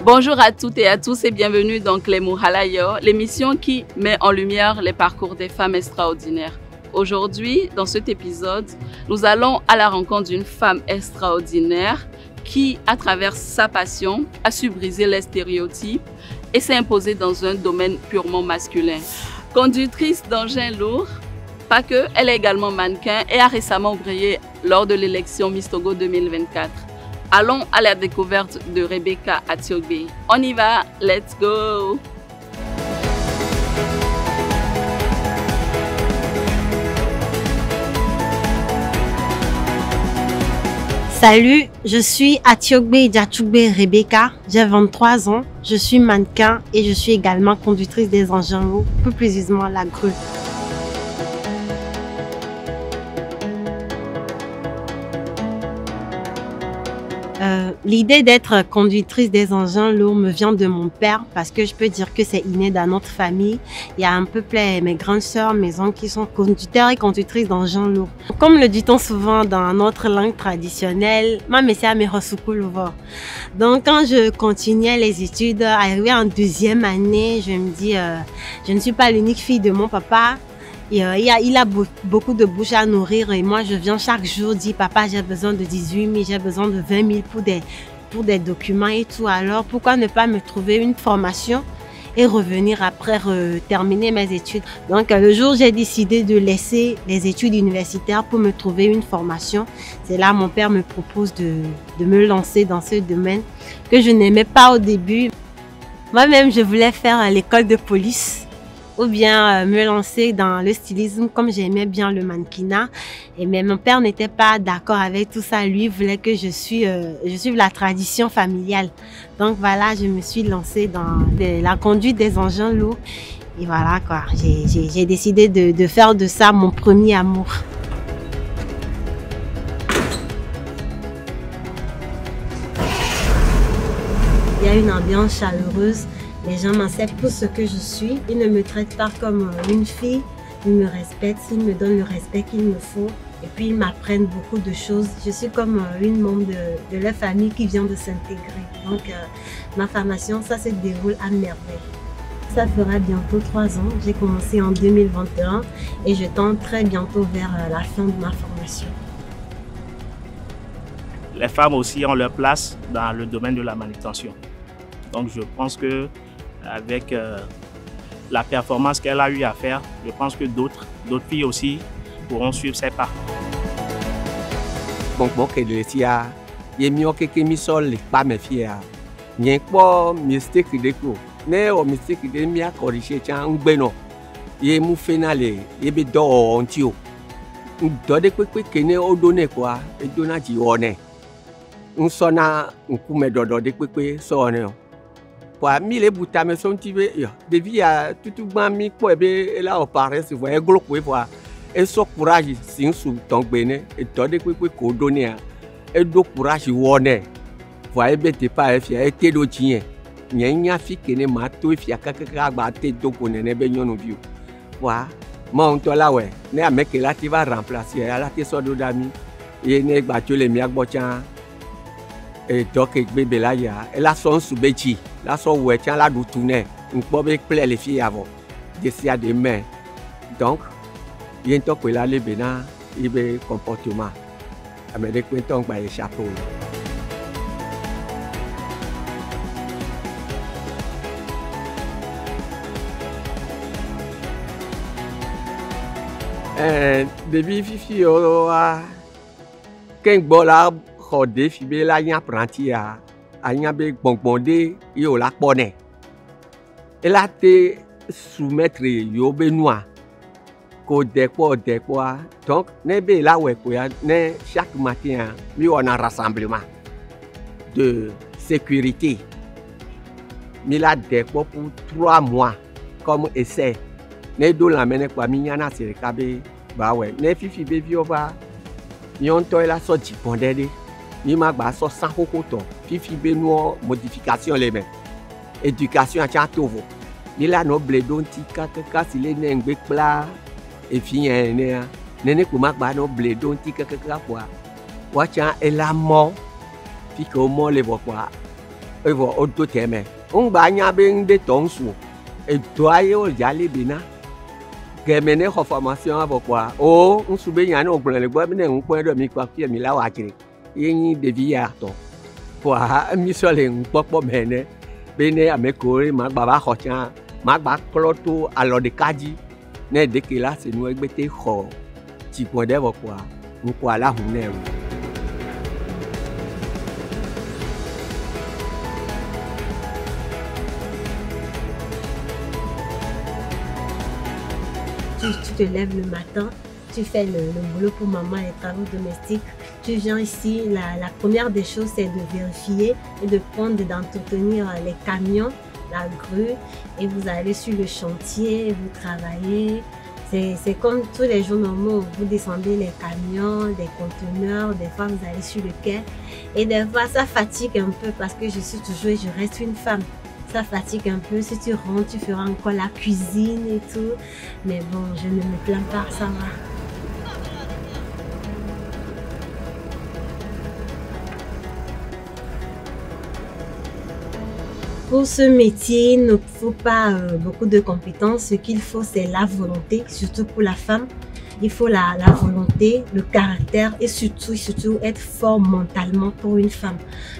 Bonjour à toutes et à tous et bienvenue dans Clémo Halayo, l'émission qui met en lumière les parcours des femmes extraordinaires. Aujourd'hui, dans cet épisode, nous allons à la rencontre d'une femme extraordinaire qui, à travers sa passion, a su briser les stéréotypes et s'est imposée dans un domaine purement masculin. Conductrice d'engins lourds, pas que, elle est également mannequin et a récemment brillé lors de l'élection Miss Togo 2024. Allons à la découverte de Rebecca Atiogbe. On y va, let's go! Salut, je suis Atiogbe Atiogbe Rebecca, j'ai 23 ans, je suis mannequin et je suis également conductrice des engins lourds, plus précisément la grue. L'idée d'être conductrice des engins lourds me vient de mon père parce que je peux dire que c'est inné dans notre famille. Il y a un peu mes grandes sœurs, mes oncles qui sont conducteurs et conductrices d'engins lourds. Comme le dit-on souvent dans notre langue traditionnelle, « Ma messia me resukuluvo ». Donc quand je continuais les études, arrivé en deuxième année, je me dis je ne suis pas l'unique fille de mon papa. Et, il a beaucoup de bouches à nourrir et moi je viens chaque jour dire papa j'ai besoin de 18 000, j'ai besoin de 20 000 pour des documents et tout. Alors pourquoi ne pas me trouver une formation et revenir après terminer mes études. Donc le jour où j'ai décidé de laisser les études universitaires pour me trouver une formation, c'est là mon père me propose de me lancer dans ce domaine que je n'aimais pas au début. Moi-même je voulais faire l'école de police ou bien me lancer dans le stylisme comme j'aimais bien le mannequinat. Mais mon père n'était pas d'accord avec tout ça. Lui voulait que je suive la tradition familiale. Donc voilà, je me suis lancée dans la conduite des engins lourds. Et voilà quoi, j'ai décidé de faire de ça mon premier amour. Il y a une ambiance chaleureuse. Les gens m'acceptent pour ce que je suis. Ils ne me traitent pas comme une fille. Ils me respectent, ils me donnent le respect qu'il me faut. Et puis ils m'apprennent beaucoup de choses. Je suis comme une membre de leur famille qui vient de s'intégrer. Donc ma formation, ça se déroule à merveille. Ça fera bientôt 3 ans. J'ai commencé en 2021 et je tends très bientôt vers la fin de ma formation. Les femmes aussi ont leur place dans le domaine de la manutention. Donc je pense que avec la performance qu'elle a eu à faire, je pense que d'autres filles aussi pourront suivre ses pas. Bon, que le tia, il mieux que mi sol pas mes filles. N'y pas mistake de quoi. Ne o mistake de mi a corriger tiens un beno. Il mou finale, il be do ontio. Do de que ne o donner quoi, et donna di one. Un sona un coup me do de que sonne. Pour mille bouta me sont tivés, depuis à tout mi quoi et là on paraît se voit gros quoi voir et so courage sin sous ton bene et toi de quoi donner et do courage wone voyez bête pas fier et te do tien nya fi que ne ma to fier kaka ba te do ko ne be nyon viu wa mon to la ouais ne a mec là tu vas remplacer là te so do dami et ne ba tu le mi agbocha et donc bébé là ya elle a son sous beti. Là, son ouais, tiens, là, d'où tourner. On peut plaire les filles avant. D'ici à demain. Donc, il y a un temps que là, les bénins, il y a un comportement. Mais dès qu'on tombe, il y a un chapeau. Depuis Fifi, quand bola, rodé, Fifi, là, il y a un apprenti à. Anya be bonbondé yo la bonne. Elle a été soumettre yo be noir. Ko de quoi. Donc ne be là ouais quoi ne chaque matin mi on a un rassemblement de sécurité. Mi la de quoi pour 3 mois comme essai. Ne do la mene quoi mi yana se kabe ba ouais. Ne fifi be vi ova. Yon to la so dipondé. Ni ma ba so sans kokoto fifi beno modification les mêmes éducation a chatovo ni la no bledo ti kaka si le nengbe pla et fien ne ko ma ba no bledo ti kaka kwa wacha elamo fi ko mo le bo kwa Evo auto teme. Banya ben de tonsu. Et toi yo jali bina. Gemene ko formation avokwa. O nsube nyane ogbon le gbo bine npo do mi kwa mi la wa kiri. Yin de via to. Kwa mi so le npopo mene. Bene amekore ma baba khochan. Ma gba kloto alo de kaji. Ne de ke la se nu egbete kho. Ti pon de vokwa. Nko ala hunne. Tu te lèves le matin, tu fais le boulot pour maman, les travaux domestiques. Tu viens ici, la première des choses, c'est de vérifier et de prendre, d'entretenir les camions, la grue. Et vous allez sur le chantier, vous travaillez. C'est comme tous les jours normaux, vous descendez les camions, des conteneurs, des fois vous allez sur le quai. Et des fois, ça fatigue un peu parce que je suis toujours et je reste une femme. Ça fatigue un peu, si tu rentres, tu feras encore la cuisine et tout. Mais bon, je ne me plains pas, ça va. Pour ce métier, il ne faut pas beaucoup de compétences. Ce qu'il faut, c'est la volonté, surtout pour la femme. Il faut la volonté, le caractère et surtout être fort mentalement pour une femme.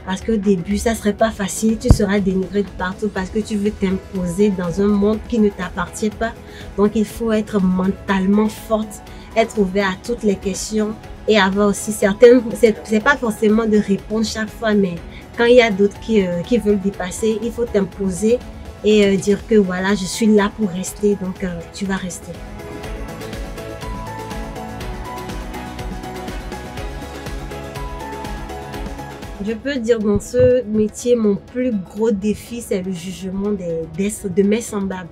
Parce qu'au début, ça ne serait pas facile. Tu seras dénigré de partout parce que tu veux t'imposer dans un monde qui ne t'appartient pas. Donc, il faut être mentalement forte, être ouvert à toutes les questions et avoir aussi certaines... C'est pas forcément de répondre chaque fois, mais quand il y a d'autres qui veulent dépasser, il faut t'imposer et dire que voilà, je suis là pour rester, donc tu vas rester. Je peux dire dans ce métier, mon plus gros défi, c'est le jugement de mes semblables.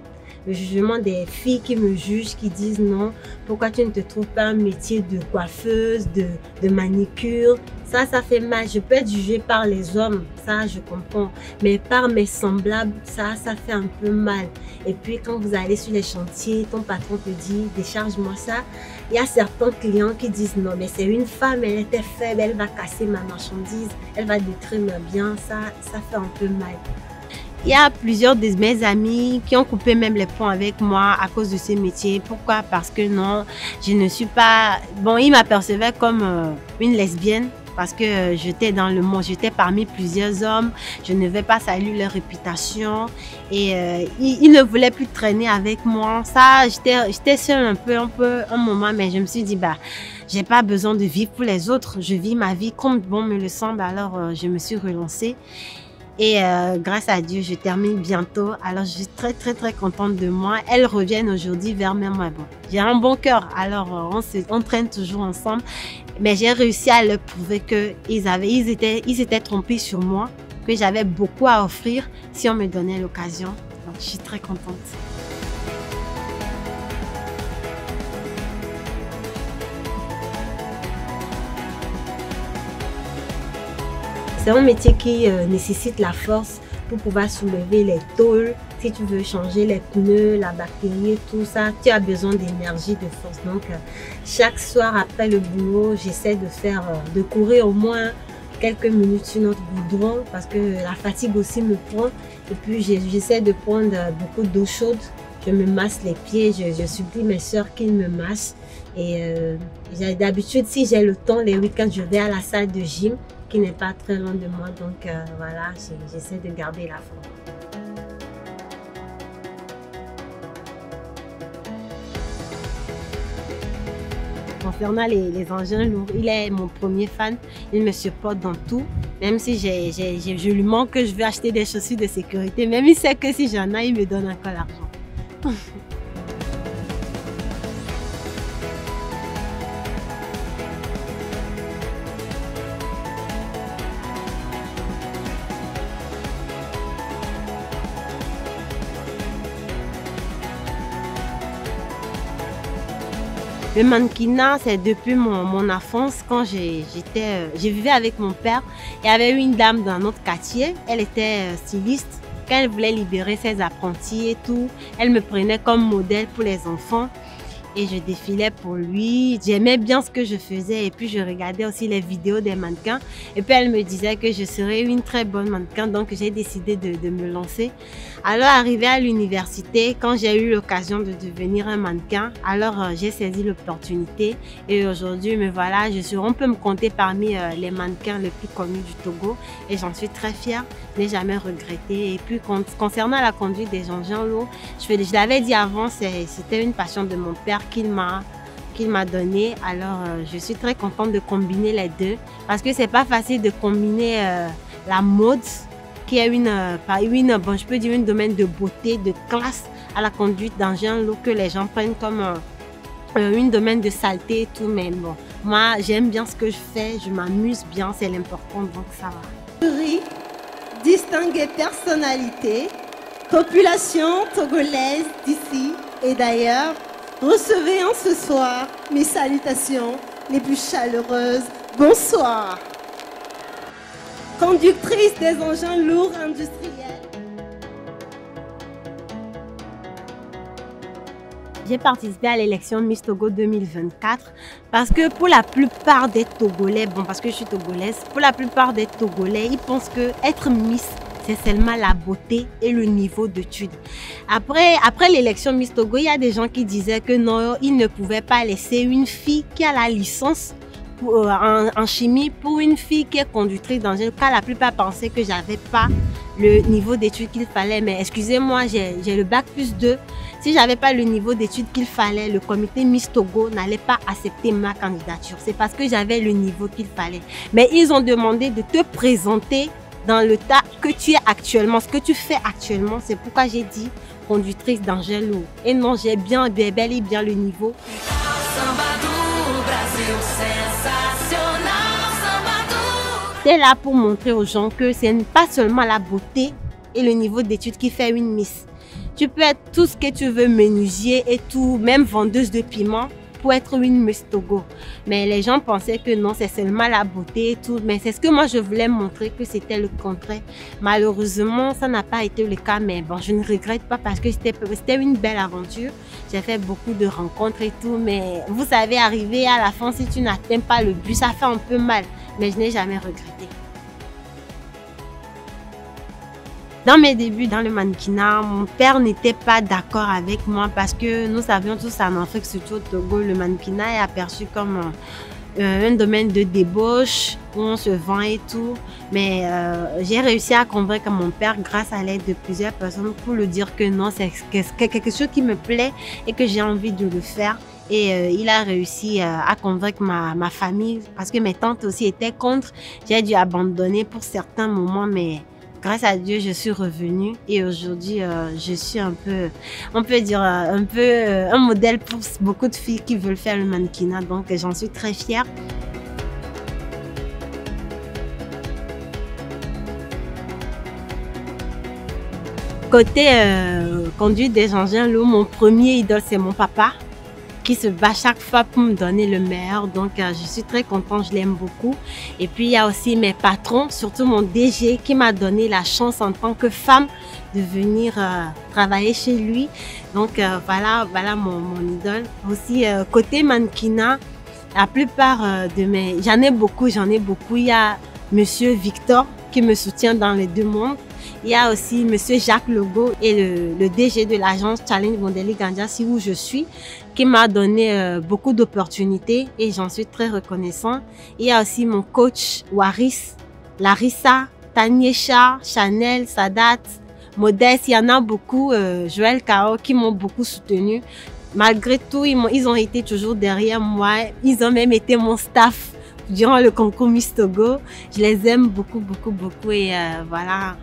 Le jugement des filles qui me jugent, qui disent non, pourquoi tu ne te trouves pas un métier de coiffeuse, de manicure. Ça fait mal. Je peux être jugée par les hommes, ça je comprends. Mais par mes semblables, ça fait un peu mal. Et puis quand vous allez sur les chantiers, ton patron te dit décharge-moi ça. Il y a certains clients qui disent non, mais c'est une femme, elle était faible, elle va casser ma marchandise, elle va détruire mes biens. Ça fait un peu mal. Il y a plusieurs de mes amis qui ont coupé même les ponts avec moi à cause de ce métier. Pourquoi? Parce que non, je ne suis pas... Bon, ils m'apercevaient comme une lesbienne parce que j'étais dans le monde, j'étais parmi plusieurs hommes. Je ne vais pas saluer leur réputation et ils ne voulaient plus traîner avec moi. Ça, j'étais seule un moment, mais je me suis dit, bah, j'ai pas besoin de vivre pour les autres. Je vis ma vie comme bon me le semble. Alors, je me suis relancée. Et grâce à Dieu, je termine bientôt. Alors, je suis très contente de moi. Elles reviennent aujourd'hui vers moi. Bon, j'ai un bon cœur. Alors, on traîne toujours ensemble. Mais j'ai réussi à leur prouver qu'ils étaient trompés sur moi, que j'avais beaucoup à offrir si on me donnait l'occasion. Donc, je suis très contente. C'est un métier qui nécessite la force pour pouvoir soulever les tôles. Si tu veux changer les pneus, la batterie, tout ça, tu as besoin d'énergie, de force. Donc, chaque soir après le boulot, j'essaie de courir au moins quelques minutes sur notre goudron parce que la fatigue aussi me prend. Et puis, j'essaie de prendre beaucoup d'eau chaude. Je me masse les pieds, je supplie mes soeurs qu'ils me massent. Et d'habitude, si j'ai le temps, les week-ends, je vais à la salle de gym qui n'est pas très loin de moi. Donc voilà, j'essaie de garder la forme. Concernant les engins lourds, il est mon premier fan. Il me supporte dans tout. Même si je lui manque que je vais acheter des chaussures de sécurité. Même il sait que si j'en ai, il me donne encore l'argent. Le mannequinat, c'est depuis mon enfance, quand je vivais avec mon père. Il y avait une dame dans notre quartier, elle était styliste. Quand elle voulait libérer ses apprentis et tout, elle me prenait comme modèle pour les enfants. et je défilais pour lui. J'aimais bien ce que je faisais et puis je regardais aussi les vidéos des mannequins. Et puis elle me disait que je serais une très bonne mannequin, donc j'ai décidé de me lancer. Alors arrivé à l'université, quand j'ai eu l'occasion de devenir un mannequin, alors j'ai saisi l'opportunité et aujourd'hui me voilà, on peut me compter parmi les mannequins les plus connus du Togo et j'en suis très fière, je n'ai jamais regretté. Et puis concernant la conduite des engins lourds, je l'avais dit avant, c'était une passion de mon père qu'il m'a donné. Alors je suis très contente de combiner les deux parce que c'est pas facile de combiner la mode qui est bon, je peux dire une domaine de beauté, de classe à la conduite d'engins lourds que les gens prennent comme une domaine de saleté et tout. Mais bon, moi j'aime bien ce que je fais, je m'amuse bien, c'est l'important, donc ça va. Jury, distinguée personnalité, population togolaise d'ici et d'ailleurs, recevez en ce soir mes salutations les plus chaleureuses. Bonsoir. Conductrice des engins lourds industriels. J'ai participé à l'élection Miss Togo 2024 parce que pour la plupart des Togolais, bon parce que je suis togolaise, pour la plupart des Togolais, ils pensent que être Miss, c'est seulement la beauté et le niveau d'études. Après l'élection Miss Togo, il y a des gens qui disaient que non, ils ne pouvaient pas laisser une fille qui a la licence en chimie pour une fille qui est conductrice d'engin, car la plupart pensaient que j'avais pas le niveau d'études qu'il fallait. Mais excusez-moi, j'ai le bac plus 2. Si j'avais pas le niveau d'études qu'il fallait, le comité Miss Togo n'allait pas accepter ma candidature. C'est parce que j'avais le niveau qu'il fallait. Mais ils ont demandé de te présenter dans le tas que tu es actuellement, ce que tu fais actuellement. C'est pourquoi j'ai dit conductrice d'engin lourd. Et non, j'ai bel et bien le niveau. C'est là pour montrer aux gens que ce n'est pas seulement la beauté et le niveau d'études qui fait une Miss. Tu peux être tout ce que tu veux, menuisier et tout, même vendeuse de piment pour être une Miss Togo. Mais les gens pensaient que non, c'est seulement la beauté et tout. Mais c'est ce que moi je voulais montrer, que c'était le contraire. Malheureusement, ça n'a pas été le cas. Mais bon, je ne regrette pas parce que c'était une belle aventure. J'ai fait beaucoup de rencontres et tout. Mais vous savez, arriver à la fin, si tu n'atteins pas le but, ça fait un peu mal. Mais je n'ai jamais regretté. Dans mes débuts dans le mannequinat, mon père n'était pas d'accord avec moi parce que nous savions tous en Afrique, surtout au Togo, le mannequinat est aperçu comme un domaine de débauche où on se vend et tout. Mais j'ai réussi à convaincre mon père grâce à l'aide de plusieurs personnes pour lui dire que non, c'est quelque chose qui me plaît et que j'ai envie de le faire. Et il a réussi à convaincre ma famille parce que mes tantes aussi étaient contre. J'ai dû abandonner pour certains moments, mais grâce à Dieu, je suis revenue et aujourd'hui, je suis un peu, on peut dire, un modèle pour beaucoup de filles qui veulent faire le mannequinat. Donc, j'en suis très fière. Côté conduite des engins lourds, mon premier idole, c'est mon papa, qui se bat chaque fois pour me donner le meilleur. Donc, je suis très contente, je l'aime beaucoup. Et puis, il y a aussi mes patrons, surtout mon DG, qui m'a donné la chance en tant que femme de venir travailler chez lui. Donc, voilà mon idole. Aussi, côté mannequinat, la plupart de mes... J'en ai beaucoup. Il y a Monsieur Victor, qui me soutient dans les deux mondes. Il y a aussi Monsieur Jacques Legault et le DG de l'agence Challenge Mondeli Gandiassi où je suis, qui m'a donné beaucoup d'opportunités et j'en suis très reconnaissant. Il y a aussi mon coach Waris, Larissa, Taniesha, Chanel, Sadat, Modeste, il y en a beaucoup, Joël Kao qui m'ont beaucoup soutenu. Malgré tout, ils ont été toujours derrière moi, ils ont même été mon staff durant le concours Miss Togo. Je les aime beaucoup, beaucoup, beaucoup et voilà.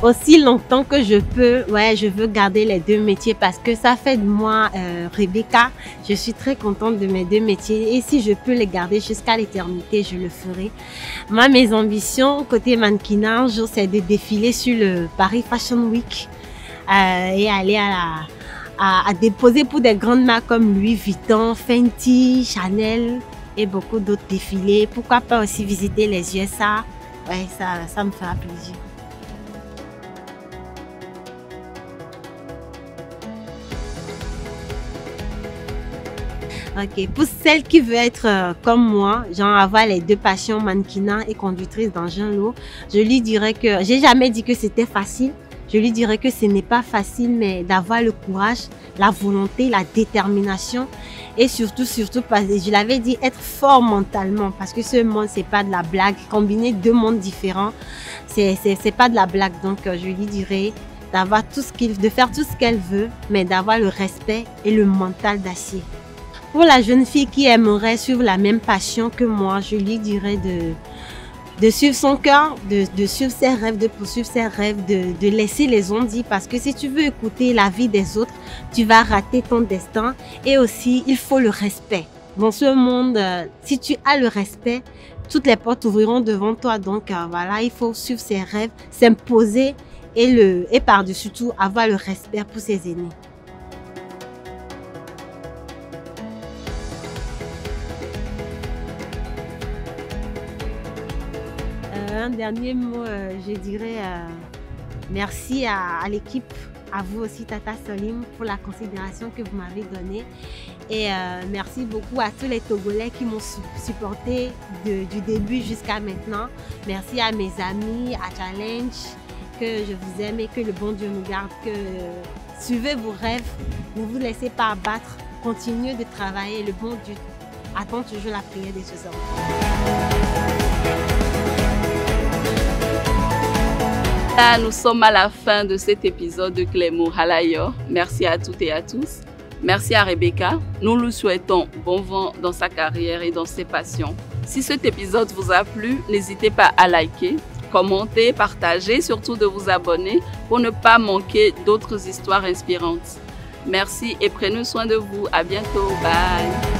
Aussi longtemps que je peux, je veux garder les deux métiers parce que ça fait de moi Rebecca. Je suis très contente de mes deux métiers et si je peux les garder jusqu'à l'éternité, je le ferai. Moi, mes ambitions côté mannequinat, un jour, c'est de défiler sur le Paris Fashion Week et aller à déposer pour des grandes marques comme Louis Vuitton, Fenty, Chanel et beaucoup d'autres défilés. Pourquoi pas aussi visiter les USA? Ouais, ça me fera plaisir. Ok, pour celle qui veut être comme moi, genre avoir les deux passions, mannequinat et conductrice d'engin lourd, je lui dirais que, j'ai jamais dit que c'était facile, je lui dirais que ce n'est pas facile, mais d'avoir le courage, la volonté, la détermination et surtout, parce que je l'avais dit, être fort mentalement parce que ce monde, c'est pas de la blague. Combiner deux mondes différents, c'est pas de la blague. Donc, je lui dirais d'avoir de faire tout ce qu'elle veut, mais d'avoir le respect et le mental d'acier. Pour la jeune fille qui aimerait suivre la même passion que moi, je lui dirais de suivre son cœur, de suivre ses rêves, de poursuivre ses rêves, de laisser les ondes dire parce que si tu veux écouter la vie des autres, tu vas rater ton destin et aussi il faut le respect. Dans ce monde, si tu as le respect, toutes les portes ouvriront devant toi. Donc voilà, il faut suivre ses rêves, s'imposer et par-dessus tout avoir le respect pour ses aînés. Un dernier mot, je dirais merci à l'équipe, à vous aussi Tata Solim pour la considération que vous m'avez donnée et merci beaucoup à tous les Togolais qui m'ont supporté du début jusqu'à maintenant. Merci à mes amis, à Challenge, que je vous aime et que le bon Dieu nous garde, que suivez vos rêves, ne vous laissez pas abattre, continuez de travailler, le bon Dieu attend toujours la prière des choses. Là, nous sommes à la fin de cet épisode de Clémo Halayo. Merci à toutes et à tous. Merci à Rebecca. Nous lui souhaitons bon vent dans sa carrière et dans ses passions. Si cet épisode vous a plu, n'hésitez pas à liker, commenter, partager, surtout de vous abonner pour ne pas manquer d'autres histoires inspirantes. Merci et prenez soin de vous. À bientôt. Bye.